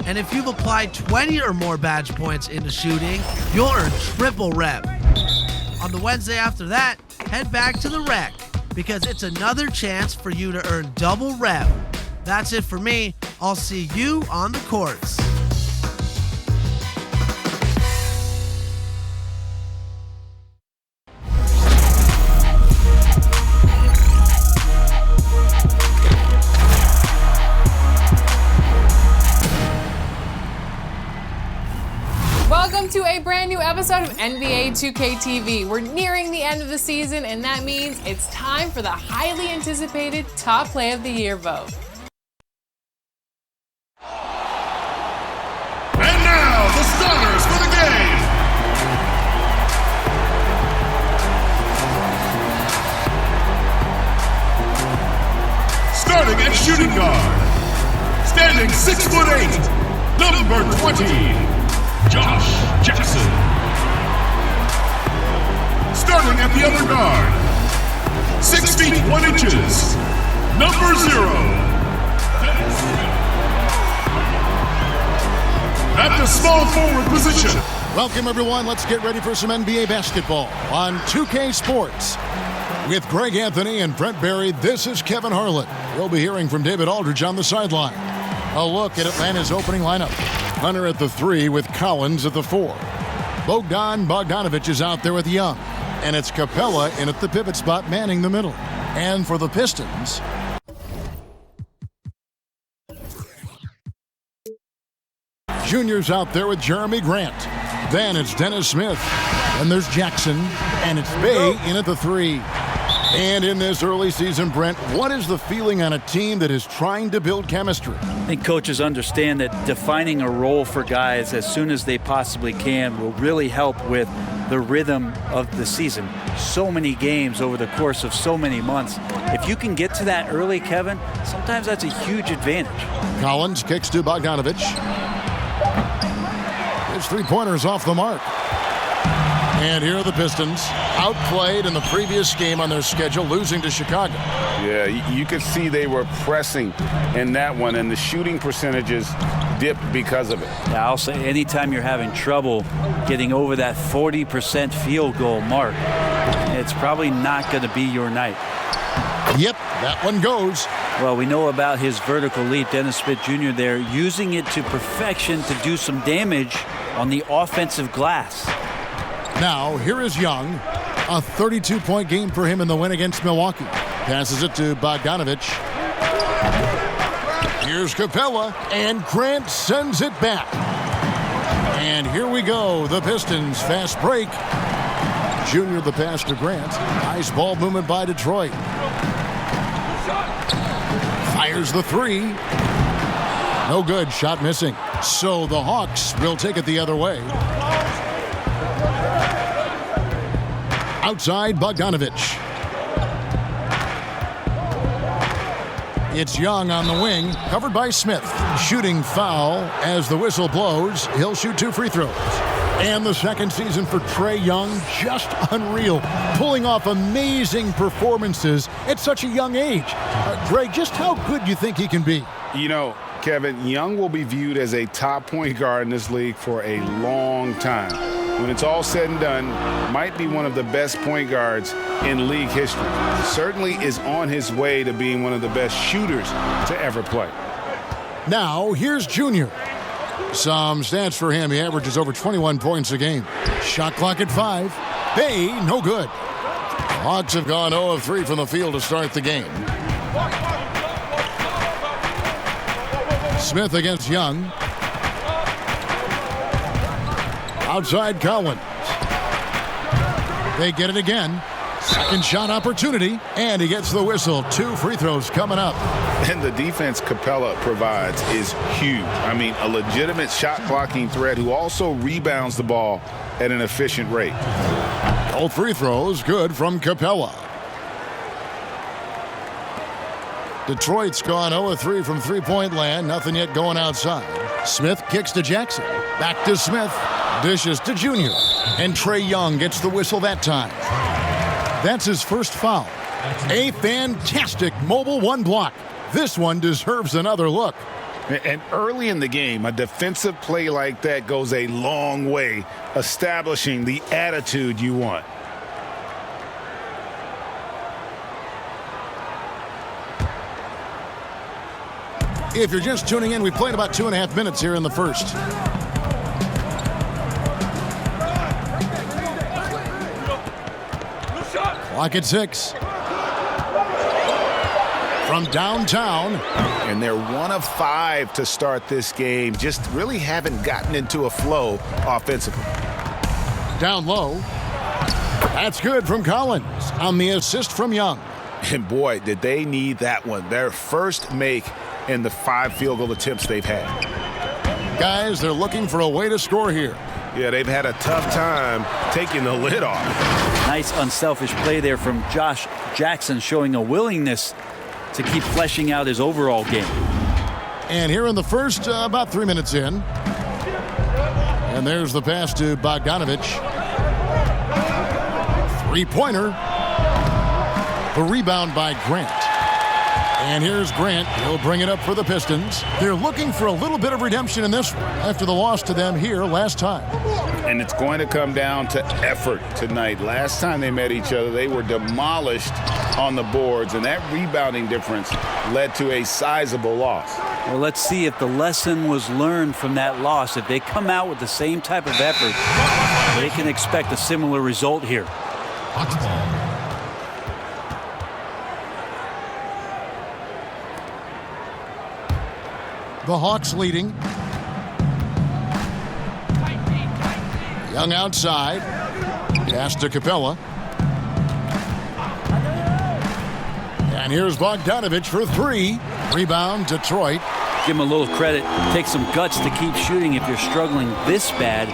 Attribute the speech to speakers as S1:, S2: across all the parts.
S1: And if you've applied 20 or more badge points into shooting, you'll earn triple rep. On the Wednesday after that, head back to the rec because it's another chance for you to earn double rep. That's it for me. I'll see you on the courts.
S2: Welcome to a brand new episode of NBA 2K TV. We're nearing the end of the season, and that means it's time for the highly anticipated Top Play of the Year vote.
S3: And now, the starters for the game. Starting at shooting guard, standing 6'8", number 20. Josh Jackson. Starting at the other guard, 6 feet 1 inches, number 0. At the small forward position.
S4: Welcome everyone, let's get ready for some NBA basketball on 2K Sports. With Greg Anthony and Brent Barry, this is Kevin Harlan. We'll be hearing from David Aldridge on the sideline. A look at Atlanta's opening lineup. Hunter at the 3 with Collins at the 4. Bogdan Bogdanovic is out there with Young. And it's Capella in at the pivot spot manning the middle. And for the Pistons, Junior's out there with Jeremy Grant. Then it's Dennis Smith. Then there's Jackson. And it's Bay in at the 3. And in this early season, Brent, what is the feeling on a team that is trying to build chemistry?
S5: I think coaches understand that defining a role for guys as soon as they possibly can will really help with the rhythm of the season. So many games over the course of so many months. If you can get to that early, Kevin, sometimes that's a huge advantage.
S4: Collins kicks to Bogdanovic. His three-pointers off the mark. And here are the Pistons, outplayed in the previous game on their schedule, losing to Chicago.
S6: Yeah, you could see they were pressing in that one, and the shooting percentages dipped because of it.
S5: Yeah, I'll say anytime you're having trouble getting over that 40% field goal mark, it's probably not going to be your night.
S4: Yep, that one goes.
S5: Well, we know about his vertical leap, Dennis Smith Jr. there, using it to perfection to do some damage on the offensive glass.
S4: Now, here is Young. A 32-point game for him in the win against Milwaukee. Passes it to Bogdanovic. Here's Capella, and Grant sends it back. And here we go, the Pistons fast break. Junior the pass to Grant. Nice ball movement by Detroit. Fires the 3. No good, shot missing. So the Hawks will take it the other way. Outside, Bogdanovic. It's Young on the wing, covered by Smith. Shooting foul as the whistle blows. He'll shoot 2 free throws. And the second season for Trae Young, just unreal. Pulling off amazing performances at such a young age. Greg, just how good do you think he can be?
S6: You know, Kevin, Young will be viewed as a top point guard in this league for a long time. When it's all said and done, might be one of the best point guards in league history. Certainly is on his way to being one of the best shooters to ever play.
S4: Now, here's Junior. Some stats for him. He averages over 21 points a game. Shot clock at 5. Bay, no good. Hawks have gone 0 of 3 from the field to start the game. Smith against Young. Outside Collins. They get it again. Second shot opportunity, and he gets the whistle. 2 free throws coming up.
S6: And the defense Capella provides is huge. I mean, a legitimate shot blocking threat who also rebounds the ball at an efficient rate.
S4: All free throws good from Capella. Detroit's gone 0 of 3 from three-point land. Nothing yet going outside. Smith kicks to Jackson. Back to Smith. Dishes to Junior. And Trae Young gets the whistle that time. That's his first foul. A fantastic mobile 1 block. This one deserves another look.
S6: And early in the game, a defensive play like that goes a long way, establishing the attitude you want.
S4: If you're just tuning in, we played about 2.5 minutes here in the first. Clock at 6. From downtown.
S6: And they're 1 of 5 to start this game. Just really haven't gotten into a flow offensively.
S4: Down low. That's good from Collins on the assist from Young.
S6: And boy, did they need that one. Their first make in the 5 field goal attempts they've had.
S4: Guys, they're looking for a way to score here.
S6: Yeah, they've had a tough time taking the lid off.
S5: Nice unselfish play there from Josh Jackson, showing a willingness to keep fleshing out his overall game.
S4: And here in the first, about 3 minutes in. And there's the pass to Bogdanovich. Three-pointer. The rebound by Grant. And here's Grant. He'll bring it up for the Pistons. They're looking for a little bit of redemption in this one after the loss to them here last time.
S6: And it's going to come down to effort tonight. Last time they met each other, they were demolished on the boards, and that rebounding difference led to a sizable loss.
S5: Well, let's see if the lesson was learned from that loss. If they come out with the same type of effort, they can expect a similar result here.
S4: The Hawks leading. Young outside. Pass to Capella. And here's Bogdanovich for 3. Rebound, Detroit.
S5: Give him a little credit. Take some guts to keep shooting if you're struggling this bad.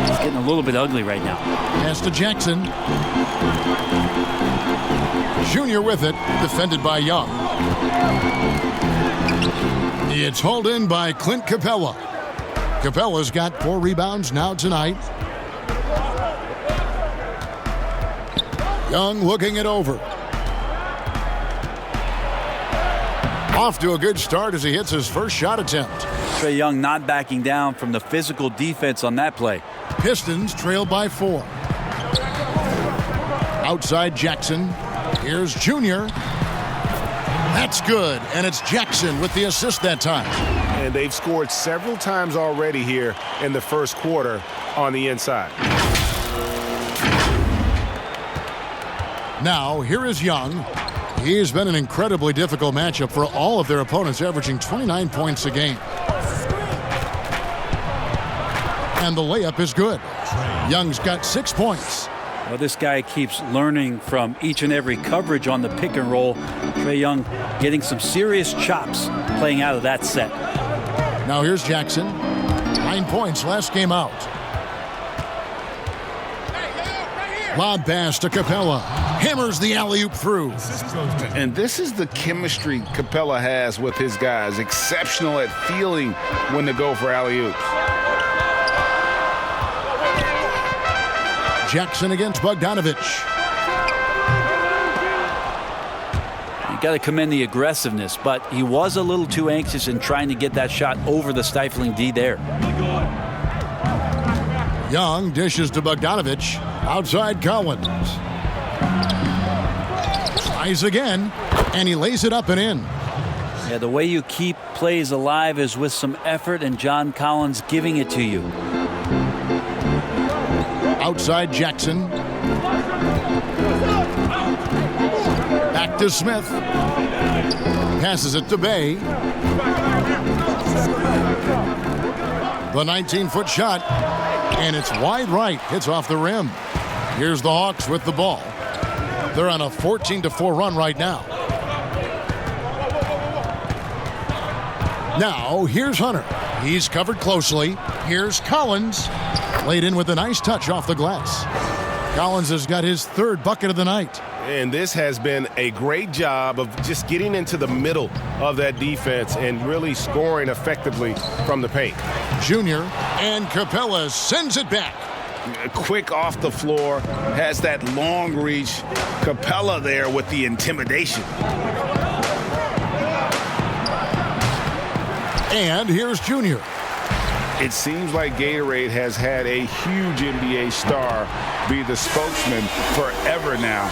S5: It's getting a little bit ugly right now.
S4: Pass to Jackson. Junior with it. Defended by Young. It's hauled in by Clint Capella. Capella's got 4 rebounds now tonight. Young looking it over. Off to a good start as he hits his first shot attempt.
S5: Trae Young not backing down from the physical defense on that play.
S4: Pistons trail by 4. Outside Jackson. Here's Junior. That's good, and it's Jackson with the assist that time.
S6: And they've scored several times already here in the first quarter on the inside.
S4: Now, here is Young. He's been an incredibly difficult matchup for all of their opponents, averaging 29 points a game. And the layup is good. Young's got 6 points.
S5: Well, this guy keeps learning from each and every coverage on the pick and roll. Trae Young getting some serious chops playing out of that set.
S4: Now here's Jackson. 9 points last game out. Lob pass to Capella. Hammers the alley-oop through.
S6: And this is the chemistry Capella has with his guys. Exceptional at feeling when to go for alley-oops.
S4: Jackson against Bogdanovich.
S5: You got to commend the aggressiveness, but he was a little too anxious in trying to get that shot over the stifling D there.
S4: Young dishes to Bogdanovich. Outside Collins. Tries again, and he lays it up and in.
S5: Yeah, the way you keep plays alive is with some effort, and John Collins giving it to you.
S4: Outside Jackson. Back to Smith. Passes it to Bay. The 19-foot shot, and it's wide right. Hits off the rim. Here's the Hawks with the ball. They're on a 14-4 run right now. Now, here's Hunter. He's covered closely. Here's Collins. Laid in with a nice touch off the glass. Collins has got his 3rd bucket of the night.
S6: And this has been a great job of just getting into the middle of that defense and really scoring effectively from the paint.
S4: Junior, and Capella sends it back.
S6: Quick off the floor, has that long reach. Capella there with the intimidation.
S4: And here's Junior.
S6: It seems like Gatorade has had a huge NBA star be the spokesman forever now.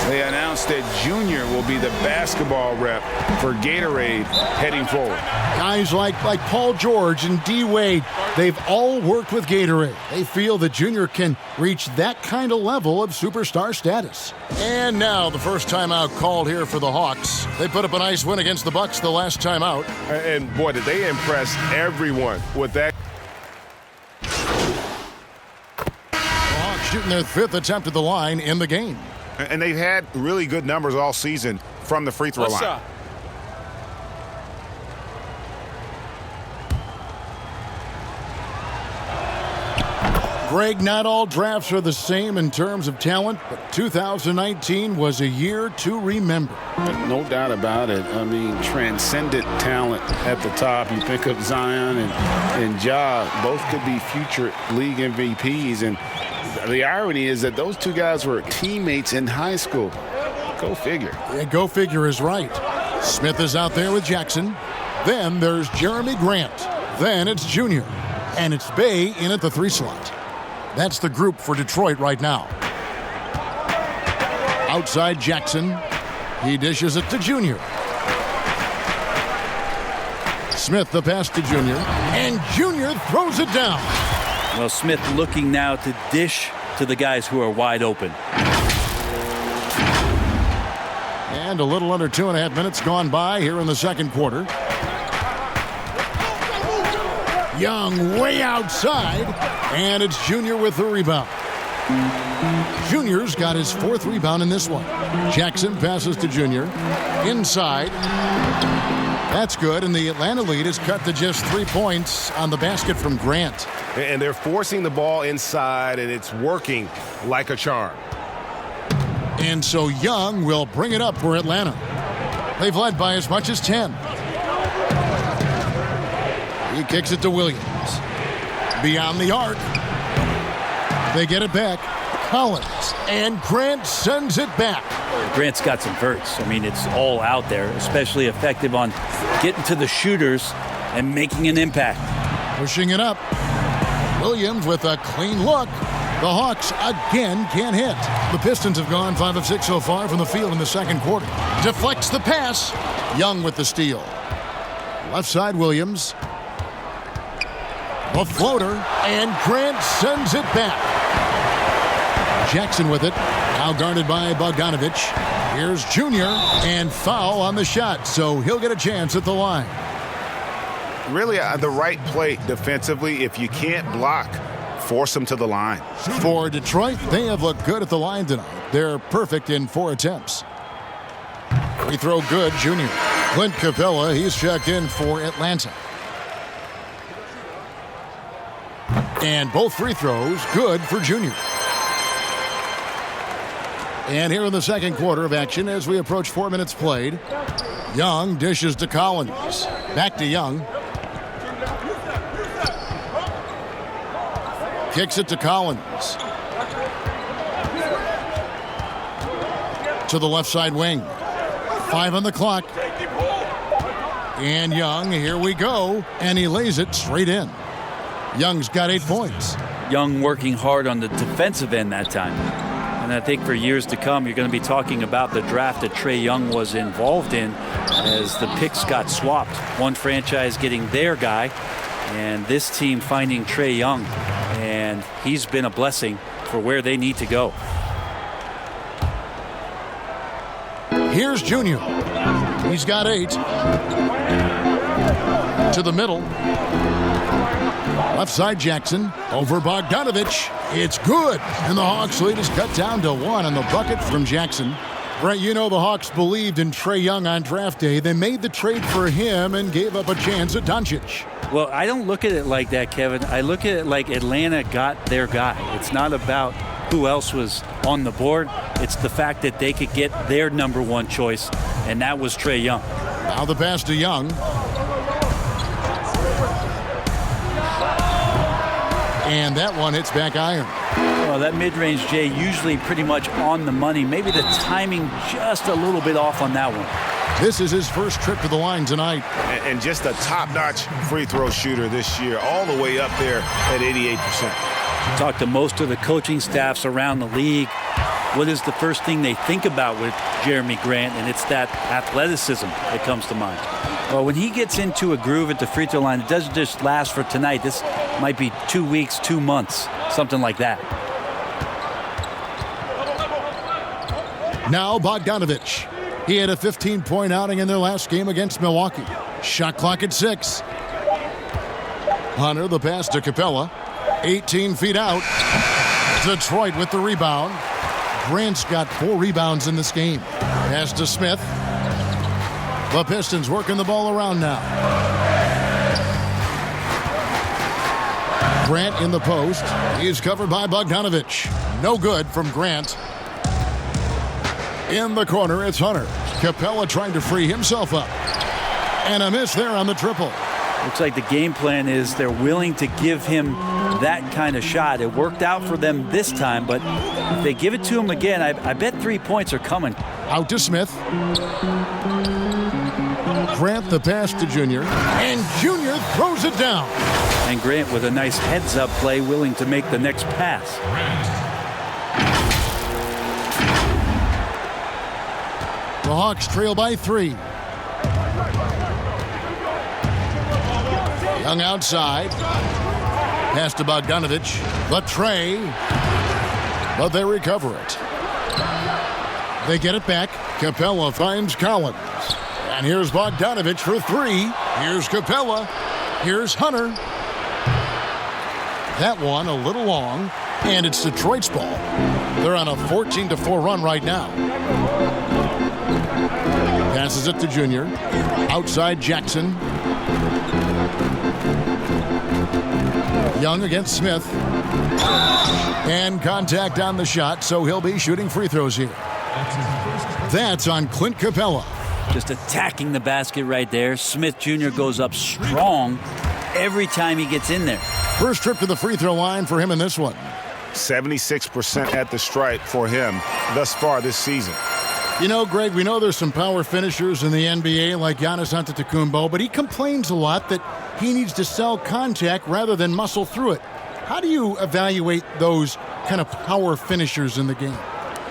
S6: They announced that Junior will be the basketball rep for Gatorade heading forward.
S4: Guys like Paul George and D. Wade, they've all worked with Gatorade. They feel that Junior can reach that kind of level of superstar status. And now the first timeout called here for the Hawks. They put up a nice win against the Bucks the last time out.
S6: And boy, did they impress everyone with that.
S4: Shooting their 5th attempt at the line in the game.
S7: And they've had really good numbers all season from the free throw line.
S4: Greg, not all drafts are the same in terms of talent, but 2019 was a year to remember.
S6: No doubt about it. I mean, transcendent talent at the top. You think of Zion and Ja, both could be future league MVPs. And the irony is that those two guys were teammates in high school. Go figure.
S4: Yeah, go figure is right. Smith is out there with Jackson. Then there's Jeremy Grant. Then it's Junior. And it's Bay in at the 3 slot. That's the group for Detroit right now. Outside Jackson. He dishes it to Junior. Smith the pass to Junior. And Junior throws it down.
S5: Well, Smith looking now to dish to the guys who are wide open.
S4: And a little under 2.5 minutes gone by here in the second quarter. Young way outside, and it's Junior with the rebound. Junior's got his 4th rebound in this one. Jackson passes to Junior. Inside. That's good, and the Atlanta lead is cut to just 3 points on the basket from Grant.
S7: And they're forcing the ball inside, and it's working like a charm.
S4: And so Young will bring it up for Atlanta. They've led by as much as 10. He kicks it to Williams. Beyond the arc. They get it back. Collins. And Grant sends it back.
S5: Grant's got some verts. I mean, it's all out there, especially effective on getting to the shooters and making an impact.
S4: Pushing it up. Williams with a clean look. The Hawks again can't hit. The Pistons have gone 5 of 6 so far from the field in the second quarter. Deflects the pass. Young with the steal. Left side Williams. A floater, and Grant sends it back. Jackson with it. Now guarded by Bogdanovich. Here's Junior, and foul on the shot, so he'll get a chance at the line.
S7: Really the right play defensively. If you can't block, force them to the line.
S4: For Detroit, they have looked good at the line tonight. They're perfect in 4 attempts. Free throw good, Junior. Clint Capella, he's checked in for Atlanta. And both free throws good for Junior. And here in the second quarter of action, as we approach 4 minutes played, Young dishes to Collins. Back to Young. Kicks it to Collins. To the left side wing. 5 on the clock. And Young, here we go. And he lays it straight in. Young's got 8 points.
S5: Young working hard on the defensive end that time. And I think for years to come, you're going to be talking about the draft that Trae Young was involved in as the picks got swapped. One franchise getting their guy, and this team finding Trae Young. And he's been a blessing for where they need to go.
S4: Here's Junior. He's got 8. To the middle. Left side Jackson. Over Bogdanovich. It's good. And the Hawks lead is cut down to 1 on the bucket from Jackson. Brett, you know the Hawks believed in Trae Young on draft day. They made the trade for him and gave up a chance at Doncic.
S5: Well, I don't look at it like that, Kevin. I look at it like Atlanta got their guy. It's not about who else was on the board. It's the fact that they could get their number 1 choice, and that was Trae Young.
S4: Now the pass to Young. And that one hits back iron.
S5: Well, that mid-range, Jay, usually pretty much on the money. Maybe the timing just a little bit off on that one.
S4: This is his first trip to the line tonight.
S6: And just a top-notch free throw shooter this year, all the way up there at 88%.
S5: Talk to most of the coaching staffs around the league. What is the first thing they think about with Jeremy Grant? And it's that athleticism that comes to mind. Well, when he gets into a groove at the free throw line, it doesn't just last for tonight. This might be 2 weeks, 2 months, something like that.
S4: Now Bogdanovich. He had a 15-point outing in their last game against Milwaukee. Shot clock at 6. Hunter, the pass to Capella. 18 feet out. Detroit with the rebound. Grant's got 4 rebounds in this game. Pass to Smith. The Pistons working the ball around now. Grant in the post. He's covered by Bogdanovich. No good from Grant. In the corner, it's Hunter. Capella trying to free himself up. And a miss there on the triple.
S5: Looks like the game plan is they're willing to give him that kind of shot. It worked out for them this time, but if they give it to him again, I bet 3 points are coming.
S4: Out to Smith. Grant the pass to Junior. And Junior throws it down.
S5: And Grant with a nice heads-up play, willing to make the next pass.
S4: The Hawks trail by 3. Young outside. Pass to Bogdanovich. The tray. But they recover it. They get it back. Capella finds Collins. And here's Bogdanovich for 3. Here's Capella. Here's Hunter. That one a little long. And it's Detroit's ball. They're on a 14-4 run right now. Passes it to Junior. Outside Jackson. Young against Smith. And contact on the shot, so he'll be shooting free throws here. That's on Clint Capella.
S5: Just attacking the basket right there. Smith Jr. goes up strong every time he gets in there.
S4: First trip to the free throw line for him in this one.
S6: 76% at the stripe for him thus far this season.
S4: You know, Greg, we know there's some power finishers in the NBA like Giannis Antetokounmpo, but he complains a lot that he needs to sell contact rather than muscle through it. How do you evaluate those kind of power finishers in the game?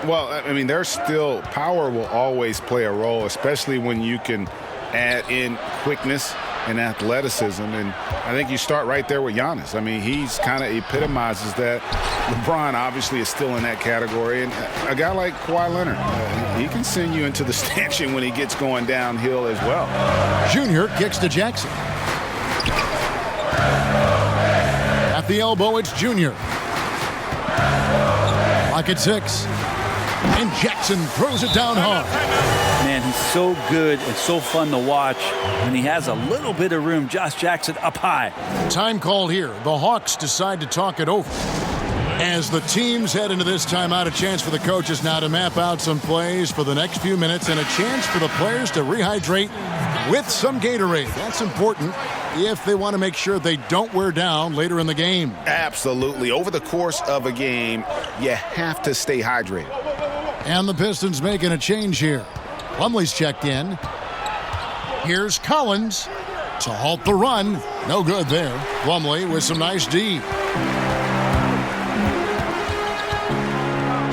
S6: Well, I mean, there's still power will always play a role, especially when you can add in quickness and athleticism. And I think you start right there with Giannis. I mean, he's kind of epitomizes that. LeBron obviously is still in that category. And a guy like Kawhi Leonard, he can send you into the stanchion when he gets going downhill as well.
S4: Junior kicks to Jackson. At the elbow, it's Junior. Clock at 6. And Jackson throws it down hard.
S5: Man, he's so good and so fun to watch. When he has a little bit of room, Josh Jackson up high.
S4: Time called here. The Hawks decide to talk it over. As the teams head into this timeout, a chance for the coaches now to map out some plays for the next few minutes and a chance for the players to rehydrate with some Gatorade. That's important if they want to make sure they don't wear down later in the game.
S6: Absolutely. Over the course of a game, you have to stay hydrated.
S4: And the Pistons making a change here. Plumlee's checked in. Here's Collins to halt the run. No good there. Plumlee with some nice D.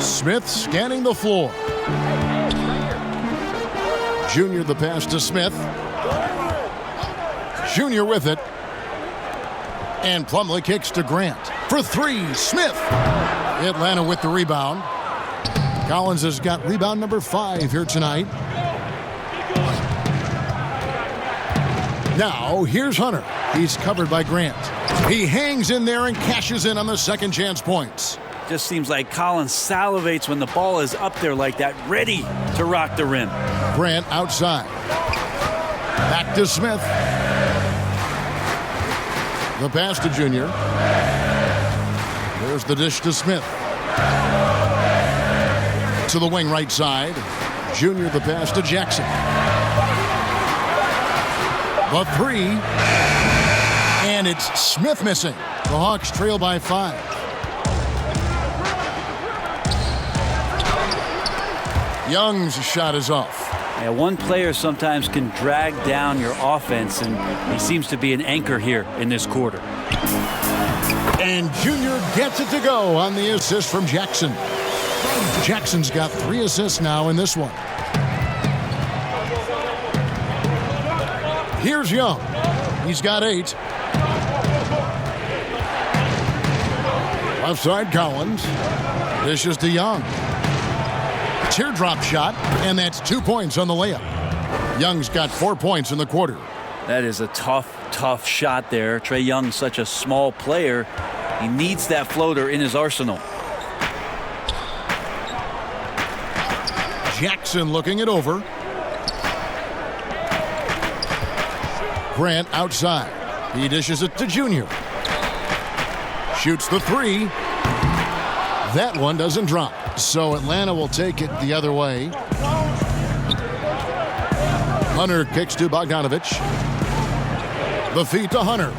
S4: Smith scanning the floor. Junior the pass to Smith. Junior with it. And Plumlee kicks to Grant. For 3, Smith. Atlanta with the rebound. Collins has got rebound number 5 here tonight. Now, here's Hunter. He's covered by Grant. He hangs in there and cashes in on the second chance points.
S5: Just seems like Collins salivates when the ball is up there like that, ready to rock the rim.
S4: Grant outside. Back to Smith. The pass to Junior. There's the dish to Smith. To the wing right side. Junior the pass to Jackson. The 3. And it's Smith missing. The Hawks trail by 5. Young's shot is off.
S5: Yeah, one player sometimes can drag down your offense, and he seems to be an anchor here in this quarter.
S4: And Junior gets it to go on the assist from Jackson. Jackson's got 3 assists now in this one. Here's Young. He's got 8. Left side, Collins. Dishes to Young. Teardrop shot, and that's 2 points on the layup. Young's got 4 points in the quarter.
S5: That is a tough shot there. Trae Young's such a small player. He needs that floater in his arsenal.
S4: Jackson looking it over. Grant outside. He dishes it to Junior. Shoots the 3. That one doesn't drop. So Atlanta will take it the other way. Hunter kicks to Bogdanovich. The feed to Hunter.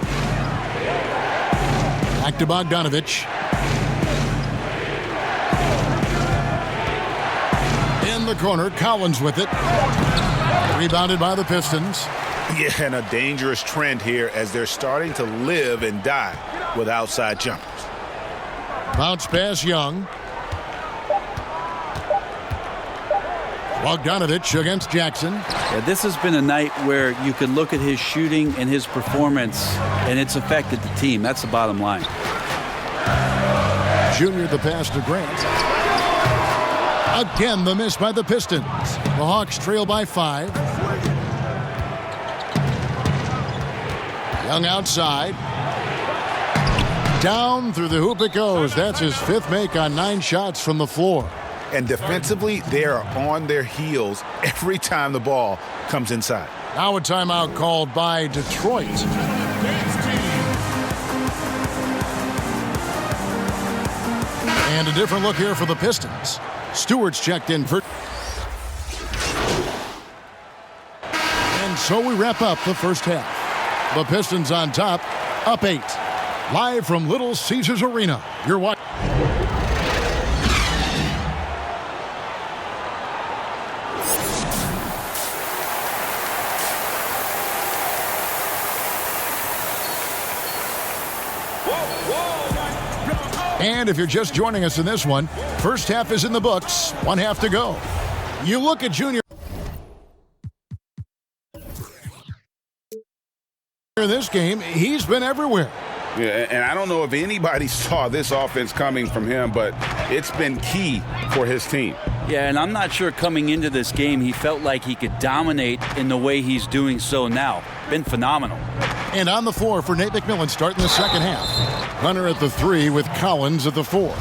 S4: Back to Bogdanovich. In the corner, Collins with it. Rebounded by the Pistons.
S7: Yeah, and a dangerous trend here as they're starting to live and die with outside jumpers.
S4: Bounce pass, Young. Bogdanovich against Jackson.
S5: Yeah, this has been a night where you can look at his shooting and his performance, and it's affected the team. That's the bottom line.
S4: Junior the pass to Grant. Again, the miss by the Pistons. The Hawks trail by 5. Young outside. Down through the hoop it goes. That's his 5th make on 9 shots from the floor.
S7: And defensively, they are on their heels every time the ball comes inside.
S4: Now a timeout called by Detroit. And a different look here for the Pistons. Stewart's checked in for... And so we wrap up the first half. The Pistons on top, up 8. Live from Little Caesars Arena. You're watching. And if you're just joining us in this one, first half is in the books, 1 half to go. You look at Junior in this game, he's been everywhere.
S6: Yeah, and I don't know if anybody saw this offense coming from him, but it's been key for his team.
S5: Yeah, and I'm not sure coming into this game he felt like he could dominate in the way he's doing so now. Been phenomenal.
S4: And on the floor for Nate McMillan starting the second half. Hunter at the 3 with Collins at the 4.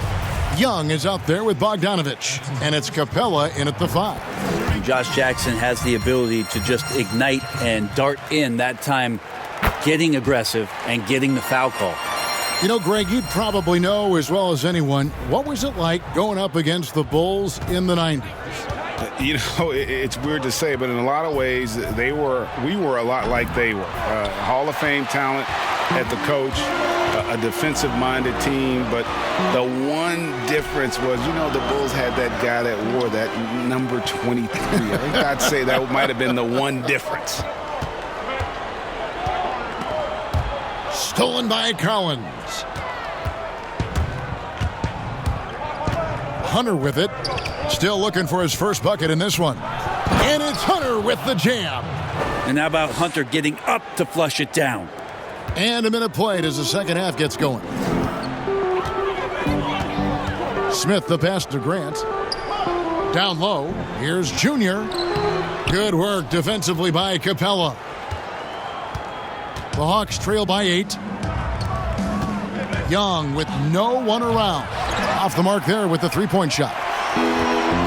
S4: Young is out there with Bogdanovich, and it's Capella in at the 5.
S5: And Josh Jackson has the ability to just ignite and dart in that time, getting aggressive and getting the foul call.
S4: You know, Greg, you'd probably know as well as anyone, what was it like going up against the Bulls in the 90s?
S6: You know, it's weird to say, but in a lot of ways, we were a lot like they were. Hall of Fame talent at the coach, a defensive-minded team, but the one difference was, you know, the Bulls had that guy that wore that number 23. I think I'd say that might have been the one difference.
S4: Stolen by Collins. Hunter with it. Still looking for his first bucket in this one. And it's Hunter with the jam.
S5: And how about Hunter getting up to flush it down?
S4: And a minute played as the second half gets going. Smith the pass to Grant. Down low. Here's Junior. Good work defensively by Capella. The Hawks trail by 8. Young with no one around. Off the mark there with the three-point shot.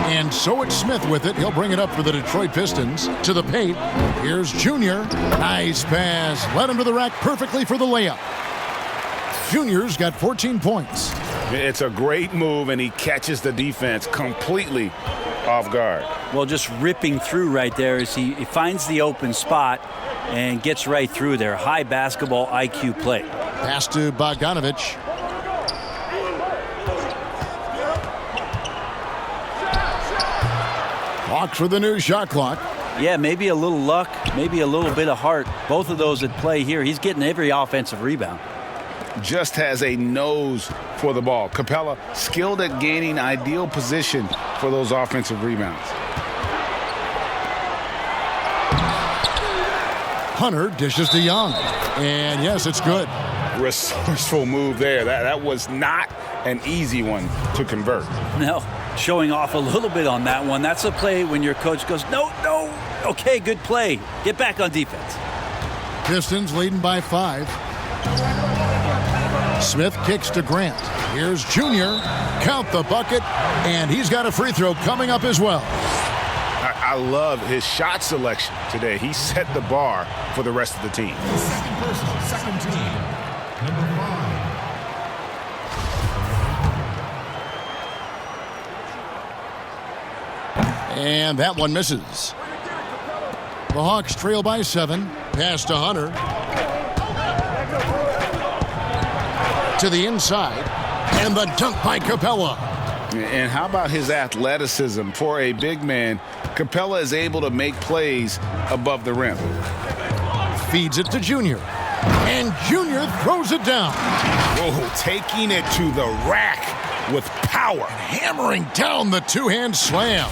S4: And so it's Smith with it. He'll bring it up for the Detroit Pistons to the paint. Here's Junior. Nice pass. Led him to the rack perfectly for the layup. Junior's got 14 points.
S6: It's a great move, and he catches the defense completely off guard.
S5: Well, just ripping through right there as he finds the open spot and gets right through there. High basketball IQ play.
S4: Pass to Bogdanovich. Hawks with the new shot clock.
S5: Yeah, maybe a little luck, maybe a little bit of heart. Both of those at play here. He's getting every offensive rebound.
S6: Just has a nose for the ball. Capella skilled at gaining ideal position for those offensive rebounds.
S4: Hunter dishes to Young. And yes, it's good.
S6: Resourceful move there. That was not an easy one to convert.
S5: No, showing off a little bit on that one. That's a play when your coach goes, no. Okay, good play. Get back on defense.
S4: Pistons leading by 5. Smith kicks to Grant. Here's Junior. Count the bucket. And he's got a free throw coming up as well.
S6: I love his shot selection today. He set the bar for the rest of the team.
S3: Second person, second team. Number 5.
S4: And that one misses. The Hawks trail by 7. Pass to Hunter. To the inside. And the dunk by Capella.
S6: And how about his athleticism? For a big man, Capella is able to make plays above the rim.
S4: Feeds it to Junior. And Junior throws it down.
S6: Whoa, taking it to the rack with power.
S4: Hammering down the two-hand slam.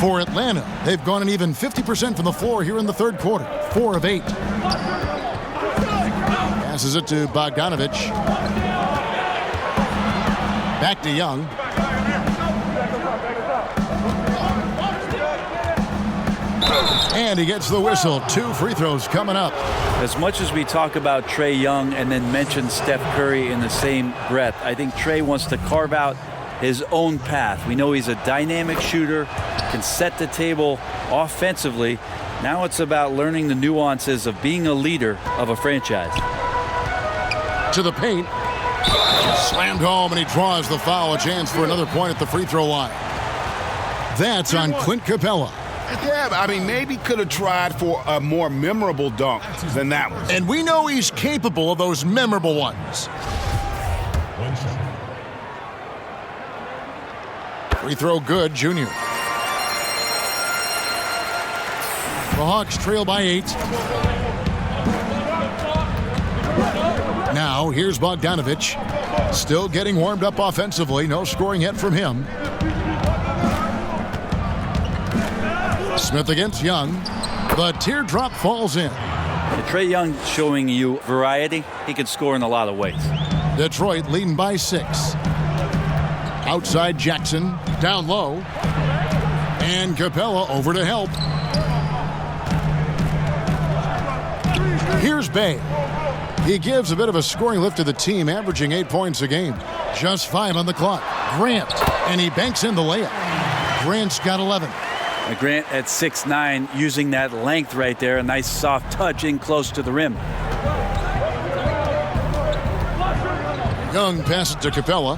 S4: For Atlanta, they've gone an even 50% from the floor here in the third quarter. 4 of 8. Passes it to Bogdanovich. Back to Young. And he gets the whistle. 2 free throws coming up.
S5: As much as we talk about Trae Young and then mention Steph Curry in the same breath, I think Trae wants to carve out his own path. We know he's a dynamic shooter, can set the table offensively. Now it's about learning the nuances of being a leader of a franchise.
S4: To the paint. Slammed home, and he draws the foul. A chance for another point at the free throw line. That's on Clint Capella.
S6: Yeah, I mean, maybe could have tried for a more memorable dunk than that one.
S4: And we know he's capable of those memorable ones.
S3: One shot.
S4: Free throw good, Junior. The Hawks trail by 8. Now, here's Bogdanovich. Still getting warmed up offensively. No scoring yet from him. Smith against Young. The teardrop falls in.
S5: Trae Young showing you variety. He can score in a lot of ways.
S4: Detroit leading by 6. Outside Jackson. Down low. And Capella over to help. Here's Bay. He gives a bit of a scoring lift to the team, averaging 8 points a game. Just 5 on the clock. Grant, and he banks in the layup. Grant's got 11.
S5: Grant at 6'9", using that length right there. A nice soft touch in close to the rim.
S4: Young passes to Capella.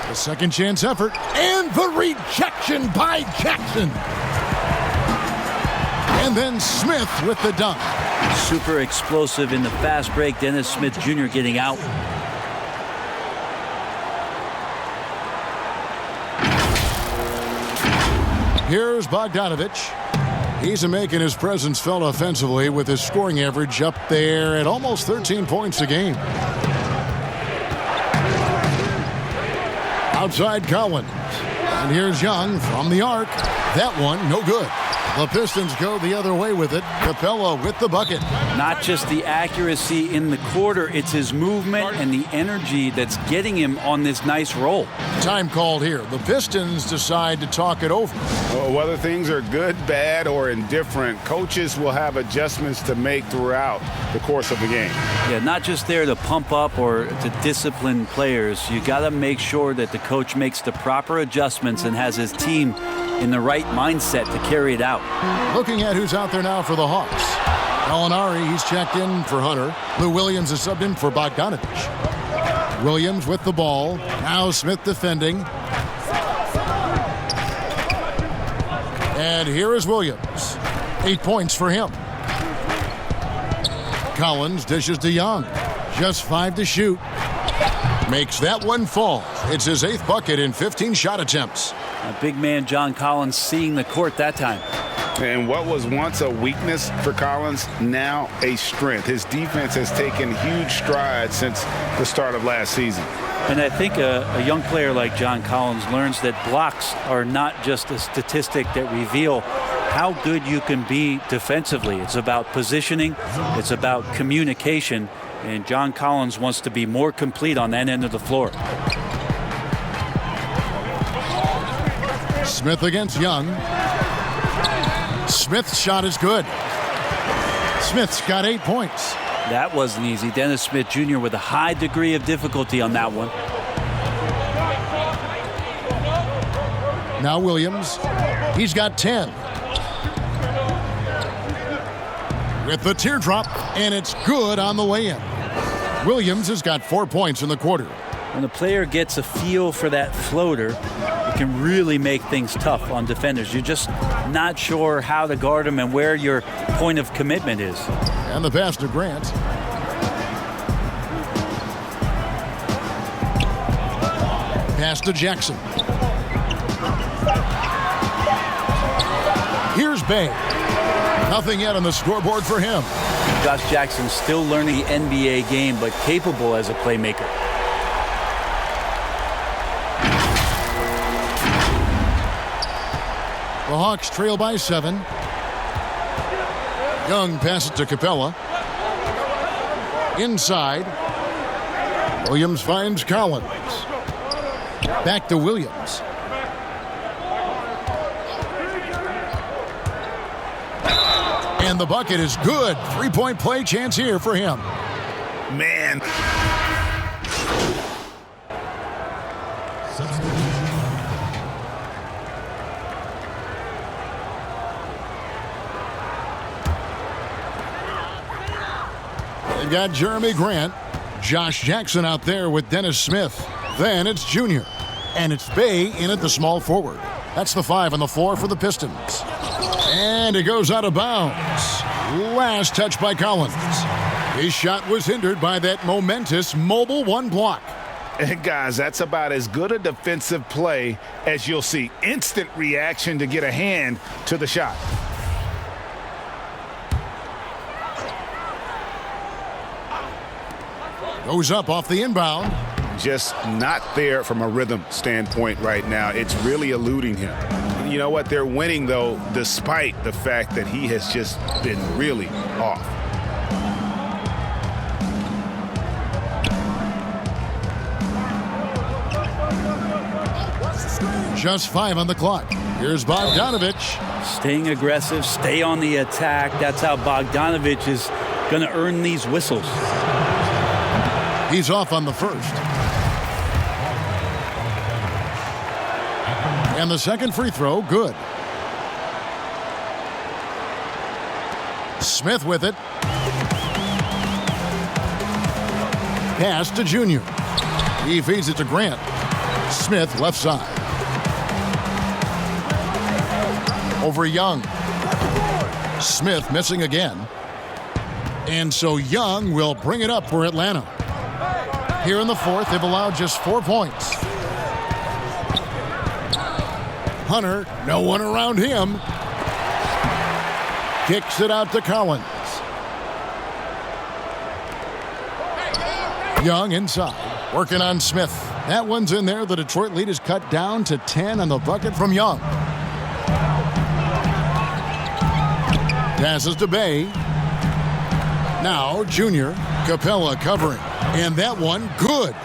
S4: The second chance effort, and the rejection by Jackson. And then Smith with the dunk.
S5: Super explosive in the fast break. Dennis Smith Jr. getting out.
S4: Here's Bogdanovich. He's making his presence felt offensively with his scoring average up there at almost 13 points a game. Outside Collins. And here's Young from the arc. That one, no good. The Pistons go the other way with it. Capella with the bucket.
S5: Not just the accuracy in the quarter, it's his movement and the energy that's getting him on this nice roll.
S4: Time called here. The Pistons decide to talk it over.
S6: Well, whether things are good, bad, or indifferent, coaches will have adjustments to make throughout the course of the game.
S5: Yeah, not just there to pump up or to discipline players. You got to make sure that the coach makes the proper adjustments and has his team in the right mindset to carry it out.
S4: Looking at who's out there now for the Hawks. Gallinari, he's checked in for Hunter. Lou Williams is subbed in for Bogdanovich. Williams with the ball. Now Smith defending. And here is Williams. 8 points for him. Collins dishes to Young. Just 5 to shoot. Makes that one fall. It's his 8th bucket in 15 shot attempts.
S5: Big man John Collins seeing the court that time.
S6: And what was once a weakness for Collins, now a strength. His defense has taken huge strides since the start of last season.
S5: And I think a young player like John Collins learns that blocks are not just a statistic that reveal how good you can be defensively. It's about positioning. It's about communication. And John Collins wants to be more complete on that end of the floor.
S4: Smith against Young. Smith's shot is good. Smith's got 8 points.
S5: That wasn't easy. Dennis Smith Jr. with a high degree of difficulty on that one.
S4: Now Williams. He's got 10. With the teardrop, and it's good on the way in. Williams has got 4 points in the quarter.
S5: When the player gets a feel for that floater, it can really make things tough on defenders. You're just not sure how to guard them and where your point of commitment is.
S4: And the pass to Grant. Pass to Jackson. Here's Bay. Nothing yet on the scoreboard for him.
S5: Josh Jackson still learning the NBA game, but capable as a playmaker.
S4: The Hawks trail by 7. Young passes to Capella. Inside. Williams finds Collins. Back to Williams. And the bucket is good. 3-point play chance here for him.
S6: Man.
S4: They've got Jeremy Grant. Josh Jackson out there with Dennis Smith. Then it's Junior. And it's Bay in at the small forward. That's the 5 on the floor for the Pistons. And it goes out of bounds. Last touch by Collins. His shot was hindered by that momentous mobile 1 block.
S6: And guys, that's about as good a defensive play as you'll see. Instant reaction to get a hand to the shot.
S4: Goes up off the inbound.
S6: Just not there from a rhythm standpoint right now. It's really eluding him. You know what? They're winning, though, despite the fact that he has just been really off.
S4: Just 5 on the clock. Here's Bogdanovich.
S5: Staying aggressive, stay on the attack. That's how Bogdanovich is going to earn these whistles.
S4: He's off on the first. And the second free throw, good. Smith with it. Pass to Junior. He feeds it to Grant. Smith left side. Over Young. Smith missing again. And so Young will bring it up for Atlanta. Here in the fourth, they've allowed just 4 points. Hunter, no one around him. Kicks it out to Collins. Young inside, working on Smith. That one's in there. The Detroit lead is cut down to 10 on the bucket from Young. Passes to Bay. Now Junior. Capella covering. And that one, good.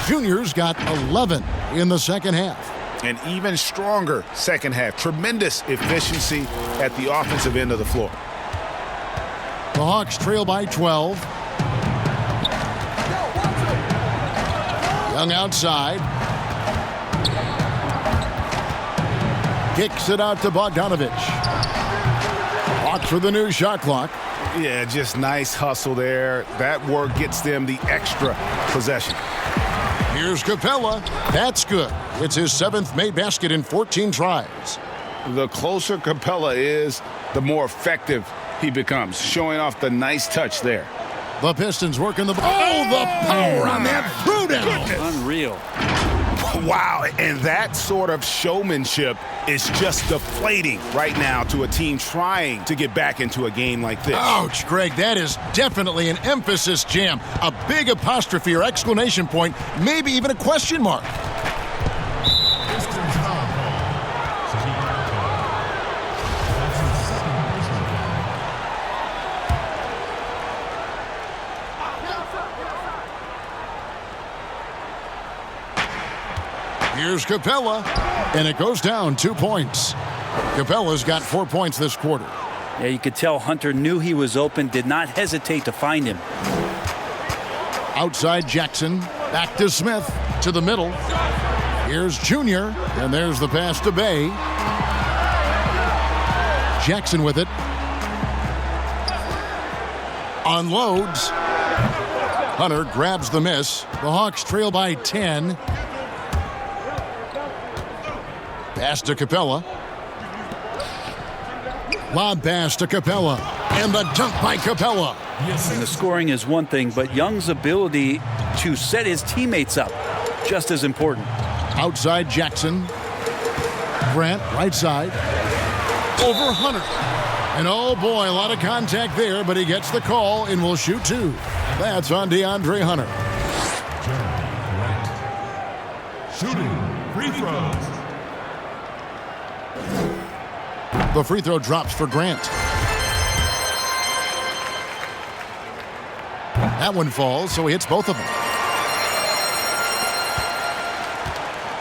S4: Junior's got 11 in the second half.
S6: An even stronger second half. Tremendous efficiency at the offensive end of the floor.
S4: The Hawks trail by 12. Young outside. Kicks it out to Bogdanovich. Hawks for the new shot clock.
S6: Yeah, just nice hustle there. That work gets them the extra possession.
S4: Here's Capella. That's good. It's his 7th made basket in 14 tries.
S6: The closer Capella is, the more effective he becomes, showing off the nice touch there.
S4: The Pistons working the ball. Oh, the power on that throwdown.
S5: Unreal.
S7: Wow, and that sort of showmanship is just deflating right now to a team trying to get back into a game like this.
S4: Ouch, Greg, that is definitely an emphasis jam. A big apostrophe or exclamation point, maybe even a question mark. Here's Capella, and it goes down 2 points. Capella's got 4 points this quarter.
S5: Yeah, you could tell Hunter knew he was open, did not hesitate to find him.
S4: Outside Jackson, back to Smith, to the middle. Here's Junior, and there's the pass to Bay. Jackson with it. Unloads. Hunter grabs the miss. The Hawks trail by 10. Pass to Capella. Lob pass to Capella. And the dunk by Capella.
S5: And the scoring is one thing, but Young's ability to set his teammates up, just as important.
S4: Outside Jackson. Grant, right side. Over Hunter. And oh boy, a lot of contact there, but he gets the call and will shoot two. That's on DeAndre Hunter.
S3: Shooting free throws.
S4: The free throw drops for Grant. That one falls, so he hits both of them.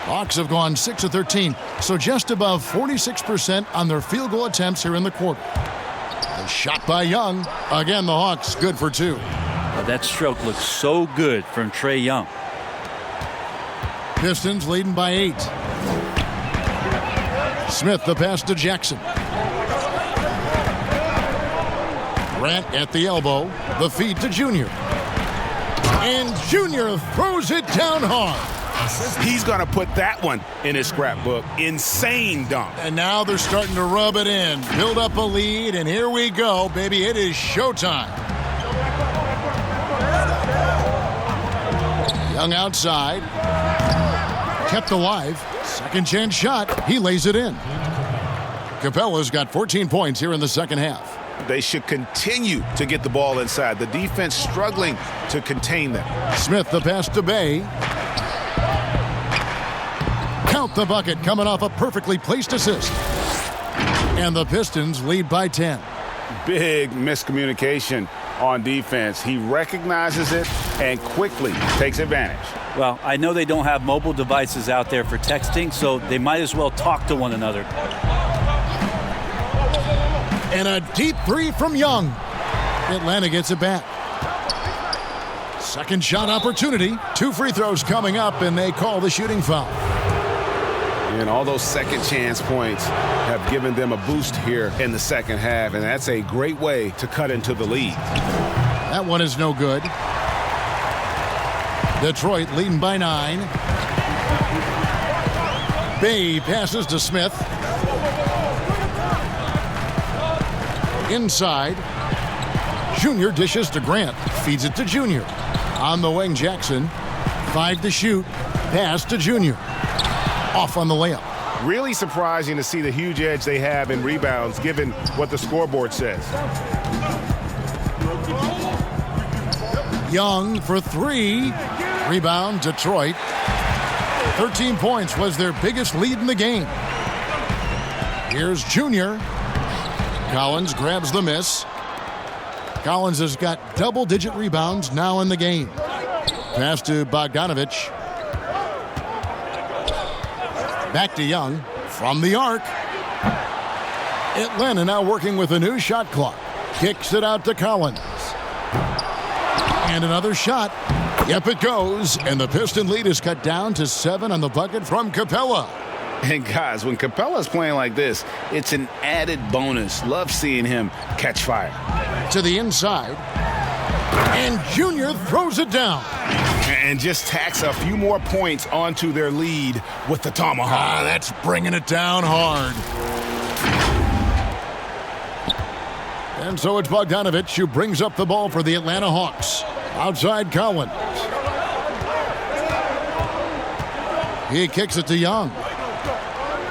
S4: Hawks have gone 6 of 13, so just above 46% on their field goal attempts here in the quarter. A shot by Young. Again, the Hawks good for two.
S5: That stroke looks so good from Trae Young.
S4: Pistons leading by 8. Smith the pass to Jackson. Grant at the elbow. The feed to Junior. And Junior throws it down hard.
S7: He's going to put that one in his scrapbook. Insane dunk.
S4: And now they're starting to rub it in. Build up a lead, and here we go, baby. It is showtime. Young outside. Kept alive. Second chance shot. He lays it in. Capella's got 14 points here in the second half.
S7: They should continue to get the ball inside. The defense struggling to contain them.
S4: Smith the pass to Bay. Count the bucket coming off a perfectly placed assist. And the Pistons lead by 10.
S7: Big miscommunication on defense. He recognizes it and quickly takes advantage.
S5: Well, I know they don't have mobile devices out there for texting, so they might as well talk to one another.
S4: And a deep three from Young. Atlanta gets it back. Second shot opportunity. 2 free throws coming up, and they call the shooting foul.
S7: And all those second chance points have given them a boost here in the second half, and that's a great way to cut into the lead.
S4: That one is no good. Detroit leading by 9. Bay passes to Smith. Inside. Junior dishes to Grant. Feeds it to Junior. On the wing, Jackson. 5 to shoot. Pass to Junior. Off on the layup.
S7: Really surprising to see the huge edge they have in rebounds given what the scoreboard says.
S4: Young for 3. Rebound, Detroit. 13 points was their biggest lead in the game. Here's Junior. Collins grabs the miss. Collins has got double-digit rebounds now in the game. Pass to Bogdanovich. Back to Young from the arc. Atlanta now working with a new shot clock. Kicks it out to Collins. And another shot. Yep, it goes. And the Piston lead is cut down to 7 on the bucket from Capella.
S7: And guys, when Capella's playing like this, it's an added bonus. Love seeing him catch fire.
S4: To the inside. And Junior throws it down.
S7: And just tacks a few more points onto their lead with the tomahawk. That's
S4: Bringing it down hard. And so it's Bogdanovich who brings up the ball for the Atlanta Hawks. Outside Collins. He kicks it to Young.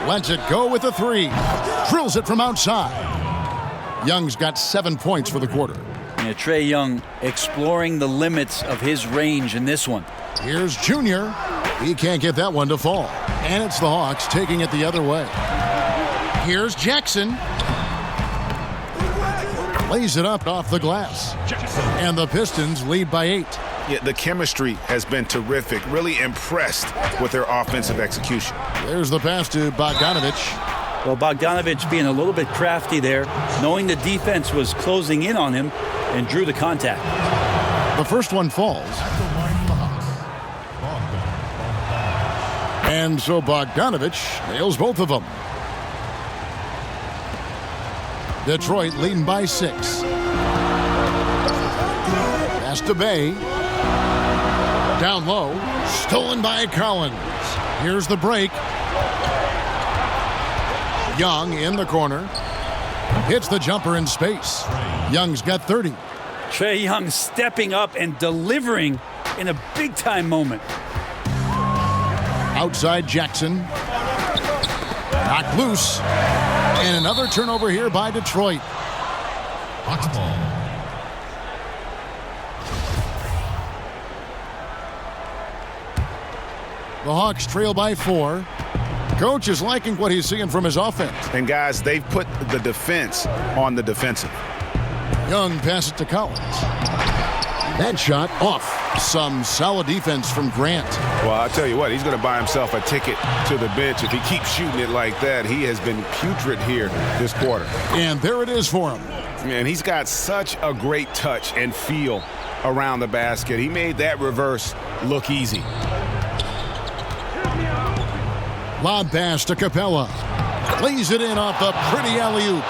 S4: Lets it go with a three. Drills it from outside. Young's got 7 points for the quarter.
S5: And Trae Young exploring the limits of his range in this one.
S4: Here's Junior. He can't get that one to fall. And it's the Hawks taking it the other way. Here's Jackson. Lays it up off the glass. And the Pistons lead by 8.
S6: Yeah, the chemistry has been terrific. Really impressed with their offensive execution.
S4: There's the pass to Bogdanovich.
S5: Well, Bogdanovich being a little bit crafty there, knowing the defense was closing in on him, and drew the contact.
S4: The first one falls. And so Bogdanovich nails both of them. Detroit leading by 6. Pass to Bay. Down low. Stolen by Collins. Here's the break. Young in the corner. Hits the jumper in space. Young's got 30.
S5: Trae Young stepping up and delivering in a big-time moment.
S4: Outside Jackson. Knocked loose. And another turnover here by Detroit.
S3: Hawks ball.
S4: The Hawks trail by 4. Coach is liking what he's seeing from his offense.
S6: And guys, they've put the defense on the defensive.
S4: Young passes to Collins. That shot off. Some solid defense from Grant.
S6: Well, I'll tell you what, he's going to buy himself a ticket to the bench. If he keeps shooting it like that, he has been putrid here this quarter.
S4: And there it is for him.
S6: And he's got such a great touch and feel around the basket. He made that reverse look easy.
S4: Lob pass to Capella. Lays it in off the pretty alley-oop.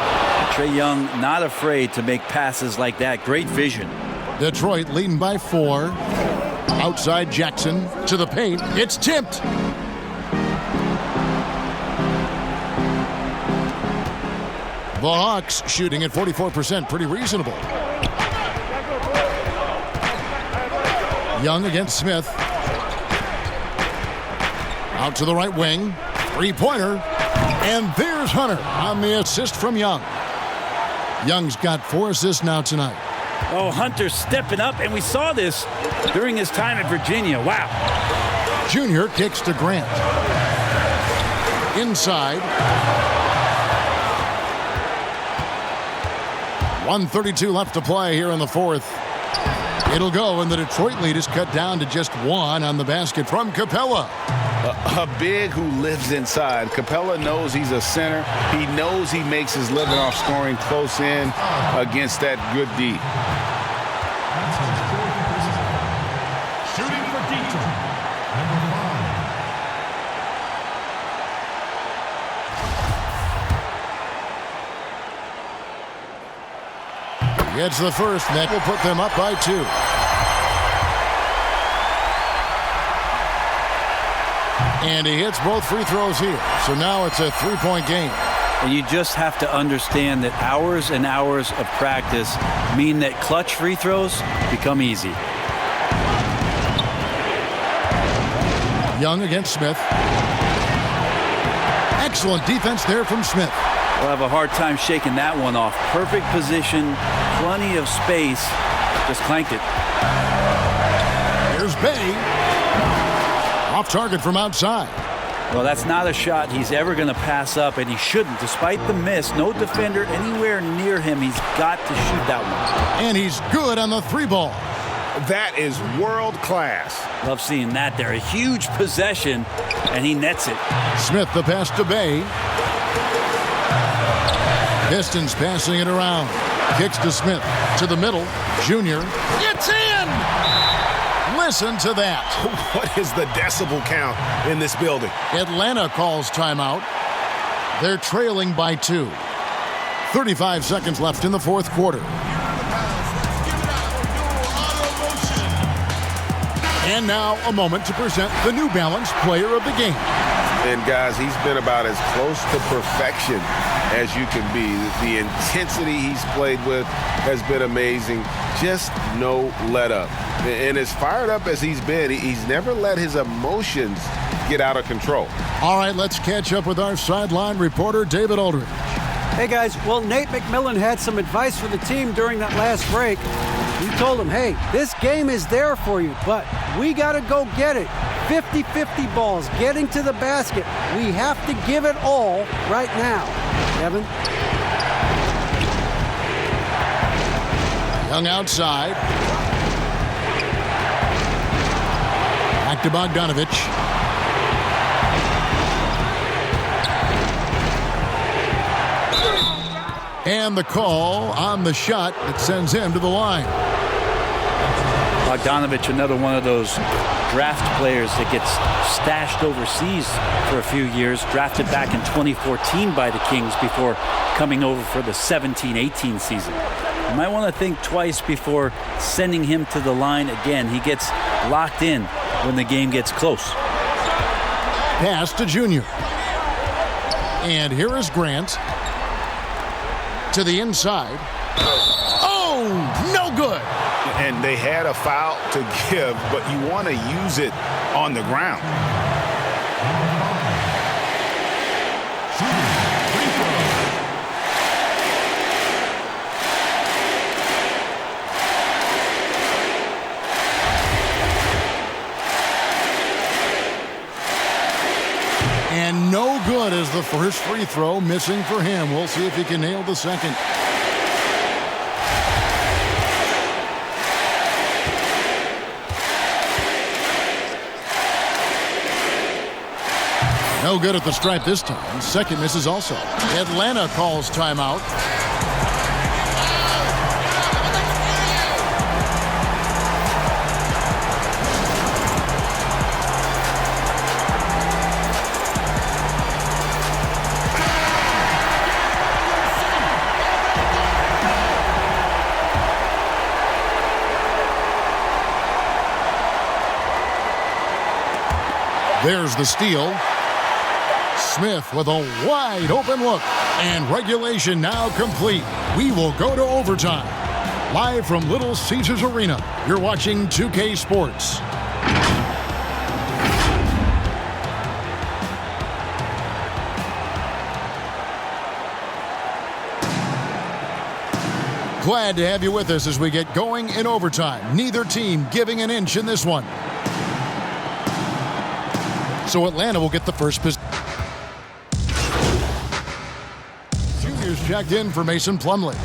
S5: Trae Young not afraid to make passes like that. Great vision.
S4: Detroit leading by 4. Outside Jackson to the paint. It's tipped. The Hawks shooting at 44%. Pretty reasonable. Young against Smith. Out to the right wing. Three-pointer. And there's Hunter on the assist from Young. Young's got 4 assists now tonight.
S5: Oh, Hunter stepping up, and we saw this during his time at Virginia. Wow.
S4: Junior kicks to Grant. Inside. 1:32 left to play here in the fourth. It'll go, and the Detroit lead is cut down to just 1 on the basket from Capella.
S6: A big who lives inside. Capella knows he's a center. He knows he makes his living off scoring close in against that good D.
S3: Shooting for Detroit, number 5.
S4: Gets the first, and that will put them up by 2. And he hits both free throws here. So now it's a 3-point game.
S5: And you just have to understand that hours and hours of practice mean that clutch free throws become easy.
S4: Young against Smith. Excellent defense there from Smith.
S5: We'll have a hard time shaking that one off. Perfect position, plenty of space. Just clanked it.
S4: Here's Bay. Off target from outside.
S5: Well, that's not a shot he's ever going to pass up, and he shouldn't. Despite the miss, no defender anywhere near him. He's got to shoot that one.
S4: And he's good on the 3-ball.
S6: That is world class.
S5: Love seeing that there. A huge possession, and he nets it.
S4: Smith the pass to Bay. Pistons passing it around. Kicks to Smith. To the middle. Junior. It's in! Listen to that.
S6: What is the decibel count in this building?
S4: Atlanta calls timeout. They're trailing by 2. 35 seconds left in the fourth quarter. And now a moment to present the New Balance Player of the Game.
S6: And guys, he's been about as close to perfection as you can be. The intensity he's played with has been amazing. Just no let up. And as fired up as he's been, he's never let his emotions get out of control.
S4: All right, let's catch up with our sideline reporter, David Aldridge.
S8: Hey, guys. Well, Nate McMillan had some advice for the team during that last break. He told them, hey, this game is there for you, but we got to go get it. 50-50 balls, getting to the basket. We have to give it all right now. Kevin?
S4: Young outside. Back to Bogdanovich. And the call on the shot that sends him to the line.
S5: Bogdanovich, another one of those draft players that gets stashed overseas for a few years, drafted back in 2014 by the Kings before coming over for the 17-18 season. You might want to think twice before sending him to the line again. He gets locked in when the game gets close.
S4: Pass to Junior. And here is Grant. To the inside. Oh, no good.
S6: And they had a foul to give, but you want to use it on the ground.
S4: And no good as the first free throw missing for him. We'll see if he can nail the second. No good at the stripe this time. Second misses also. Atlanta calls timeout. There's the steal. Smith with a wide open look. And regulation now complete. We will go to overtime. Live from Little Caesars Arena, you're watching 2K Sports. Glad to have you with us as we get going in overtime. Neither team giving an inch in this one. So Atlanta will get the first position. Junior's checked in for Mason Plumlee.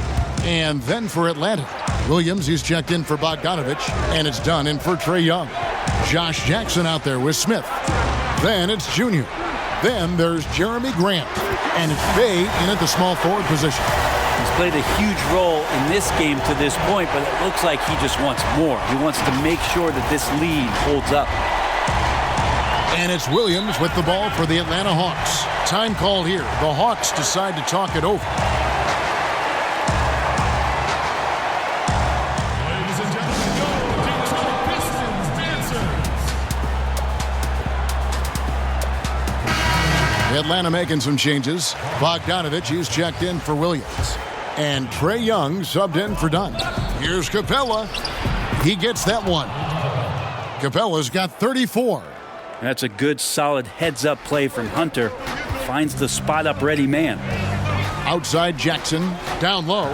S4: And then for Atlanta, Williams is checked in for Bogdanovich. And it's done in for Trae Young. Josh Jackson out there with Smith. Then it's Junior. Then there's Jeremy Grant. And it's Bey in at the small forward position.
S5: He's played a huge role in this game to this point, but it looks like he just wants more. He wants to make sure that this lead holds up.
S4: And it's Williams with the ball for the Atlanta Hawks. Time called here. The Hawks decide to talk it over.
S3: Ladies and gentlemen, go Detroit Pistons dancers.
S4: Atlanta making some changes. Bogdanovich is checked in for Williams. And Trae Young subbed in for Dunn. Here's Capella. He gets that one. Capella's got 34.
S5: That's a good, solid heads-up play from Hunter. Finds the spot-up ready man.
S4: Outside Jackson, down low.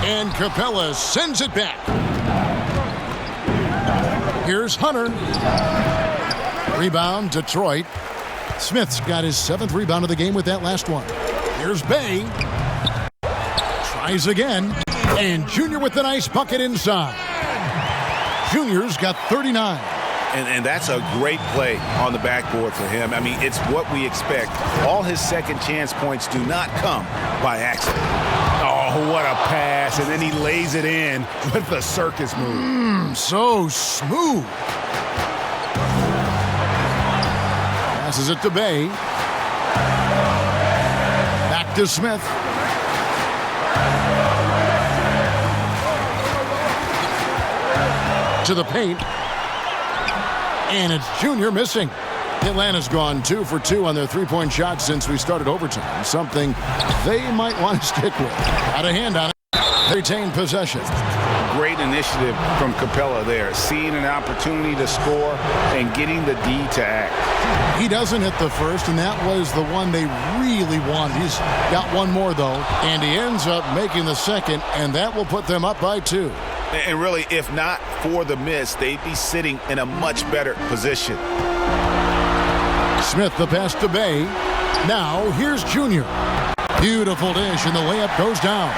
S4: And Capella sends it back. Here's Hunter. Rebound, Detroit. Smith's got his 7th rebound of the game with that last one. Here's Bey. Tries again. And Junior with the nice bucket inside. Junior's got 39.
S6: And that's a great play on the backboard for him. I mean, it's what we expect. All his second chance points do not come by accident. Oh, what a pass. And then he lays it in with the circus move.
S4: So smooth. Passes it to Bey. Back to Smith. To the paint. And it's Junior missing. Atlanta's gone 2 for 2 on their three-point shots since we started overtime, something they might want to stick with. Got a hand on it. They retain possession.
S6: Great initiative from Capella there, seeing an opportunity to score and getting the D to act.
S4: He doesn't hit the first, and that was the one they really wanted. He's got one more, though, and he ends up making the second, and that will put them up by 2.
S6: And really, if not for the miss, they'd be sitting in a much better position.
S4: Smith the pass to Bay. Now here's Junior. Beautiful dish, and the layup goes down.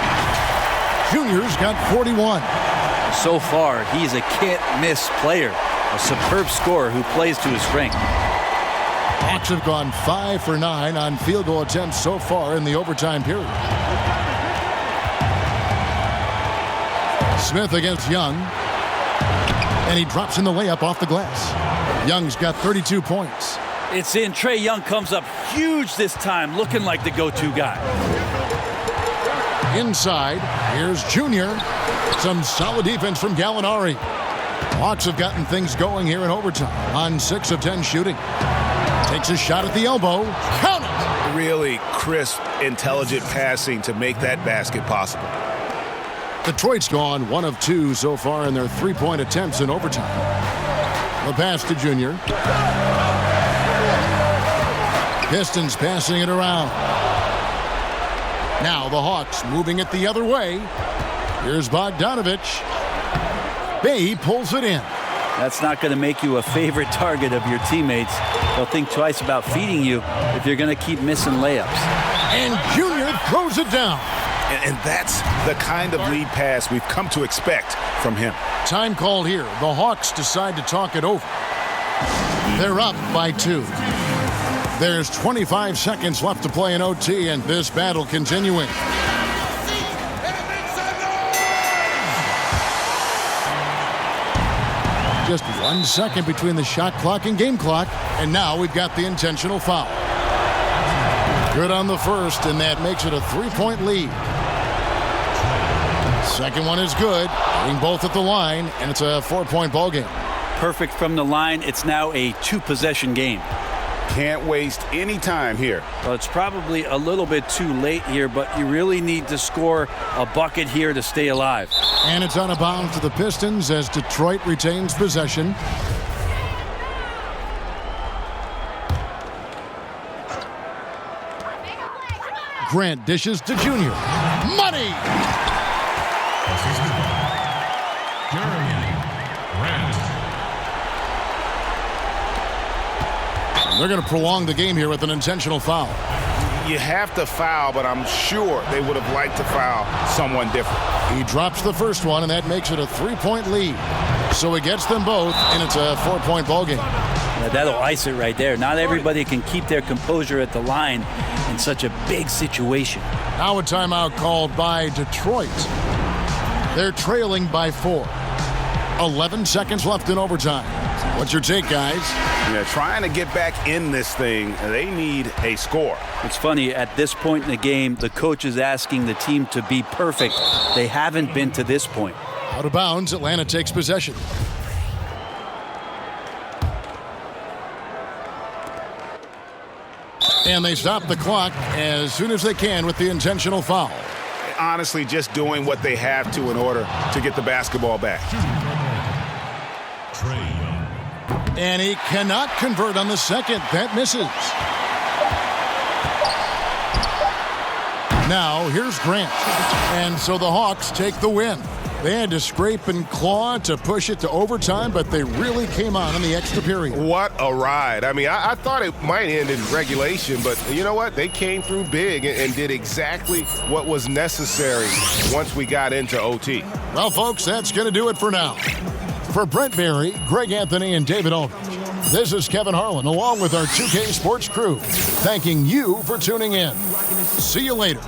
S4: Junior's got 41.
S5: So far, he's a can't-miss player, a superb scorer who plays to his strength.
S4: Hawks have gone 5 for 9 on field goal attempts so far in the overtime period. Smith against Young, and he drops in the layup off the glass. Young's got 32 points.
S5: It's in. Trae Young comes up huge this time, looking like the go-to guy.
S4: Inside, here's Junior. Some solid defense from Gallinari. Hawks have gotten things going here in overtime on 6 of 10 shooting. Takes a shot at the elbow. Count it!
S6: Really crisp, intelligent passing to make that basket possible.
S4: Detroit's gone 1 of 2 so far in their three-point attempts in overtime. The pass to Junior. Pistons passing it around. Now the Hawks moving it the other way. Here's Bogdanovich. Bay pulls it in.
S5: That's not going to make you a favorite target of your teammates. They'll think twice about feeding you if you're going to keep missing layups.
S4: And Junior throws it down.
S6: And that's the kind of lead pass we've come to expect from him.
S4: Time called here. The Hawks decide to talk it over. They're up by 2. There's 25 seconds left to play in OT, and this battle continuing. Just 1 second between the shot clock and game clock, and now we've got the intentional foul. Good on the first, and that makes it a 3-point lead. Second one is good, hitting both at the line, and it's a 4-point ball game.
S5: Perfect from the line. It's now a 2-possession game.
S6: Can't waste any time here.
S5: Well, it's probably a little bit too late here, but you really need to score a bucket here to stay alive.
S4: And it's out of bounds to the Pistons as Detroit retains possession. Grant dishes to Junior. Money! They're going to prolong the game here with an intentional foul.
S6: You have to foul, but I'm sure they would have liked to foul someone different.
S4: He drops the first one, and that makes it a 3-point lead. So he gets them both, and it's a 4-point ball game.
S5: Yeah, that'll ice it right there. Not everybody can keep their composure at the line in such a big situation.
S4: Now a timeout called by Detroit. They're trailing by 4. 11 seconds left in overtime. What's your take, guys?
S6: Yeah, trying to get back in this thing, they need a score.
S5: It's funny, at this point in the game, the coach is asking the team to be perfect. They haven't been to this point.
S4: Out of bounds, Atlanta takes possession. And they stop the clock as soon as they can with the intentional foul.
S6: Honestly, just doing what they have to in order to get the basketball back.
S4: And he cannot convert on the second. That misses. Now, here's Grant. And so the Hawks take the win. They had to scrape and claw to push it to overtime, but they really came on in the extra period.
S9: What a ride. I mean, I thought it might end in regulation, but you know what? They came through big and did exactly what was necessary once we got into OT.
S4: Well, folks, that's going to do it for now. For Brent Barry, Greg Anthony, and David Aldridge, this is Kevin Harlan along with our 2K Sports crew, thanking you for tuning in. See you later.